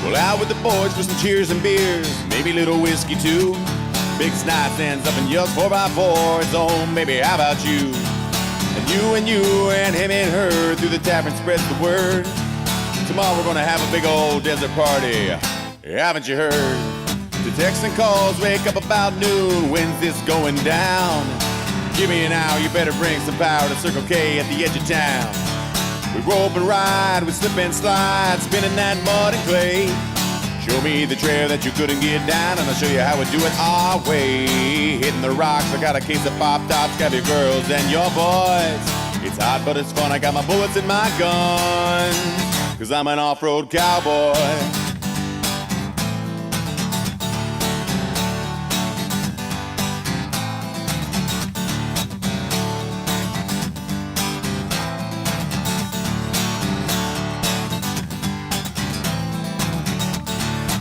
Well, out with the boys for some cheers and beers, maybe a little whiskey too. Big Snide stands up in Yuck's 4x4, it's on, baby, how about you? And you and him and her through the tavern spreads the word. Tomorrow we're gonna have a big old desert party, haven't you heard? The texts and calls wake up about noon, when's this going down? Give me an hour, you better bring some power to Circle K at the edge of town. We rope and ride, we slip and slide, spinning that mud and clay. Show me the trail that you couldn't get down, and I'll show you how we do it our way. Hitting the rocks, I got a case of pop tops, got your girls and your boys. It's hot but it's fun, I got my bullets in my gun, 'cause I'm an off-road cowboy.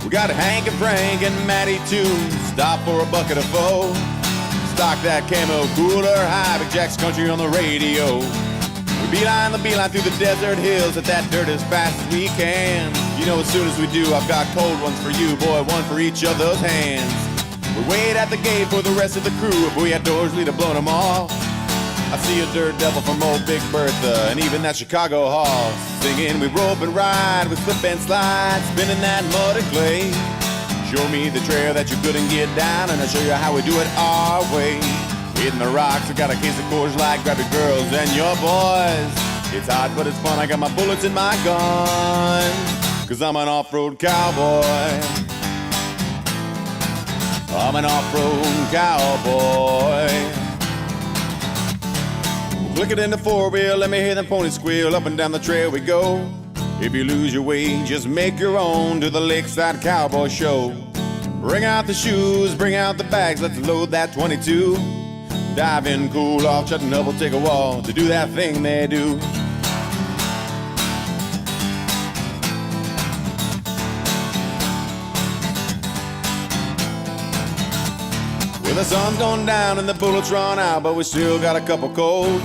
We got Hank and Frank and Matty too. Stop for a bucket of pho. Stock that camo cooler high. Big Jack's country on the radio. We beeline the beeline through the desert hills. At that dirt as fast as we can. You know, as soon as we do, I've got cold ones for you, boy. One for each of those hands. We wait at the gate for the rest of the crew. If we had doors, we'd have blown them all. I see a dirt devil from old Big Bertha, and even that Chicago hoss. Singing, we rope and ride, we slip and slide, spinning that mud and clay. Show me the trail that you couldn't get down, and I'll show you how we do it our way. Hitting the rocks, I got a case of Coors Light, grab your girls and your boys. It's hot but it's fun, I got my bullets in my gun, 'cause I'm an off-road cowboy. I'm an off-road cowboy. Flick it in the four-wheel, let me hear them ponies squeal. Up and down the trail we go. If you lose your way, just make your own to the Lakeside Cowboy Show. Bring out the shoes, bring out the bags, let's load that 22. Dive in, cool off, shut and up, we'll take a walk to do that thing they do. Well, the sun's gone down and the bullets run out, but we still got a couple cold.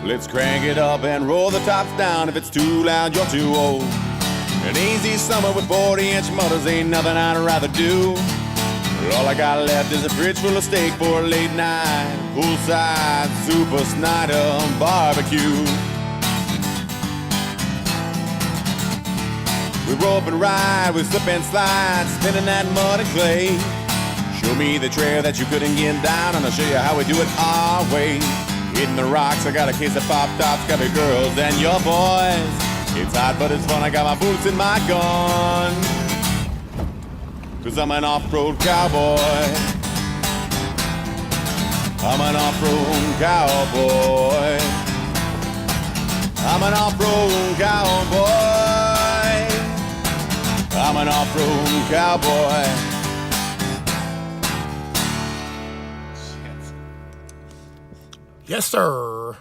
Let's crank it up and roll the tops down. If it's too loud, you're too old. An easy summer with 40-inch motors ain't nothing I'd rather do. But all I got left is a fridge full of steak for a late night, poolside, Super Snyder barbecue. We rope and ride, we slip and slide, spinning that mud and clay. Show me the trail that you couldn't get down, and I'll show you how we do it our way. Hitting the rocks, I got a case of pop tops, got your girls and your boys. It's hot but it's fun, I got my boots in my gun, 'cause I'm an off-road cowboy. I'm an off-road cowboy. I'm an off-road cowboy. I'm an off-road cowboy. Yes, sir.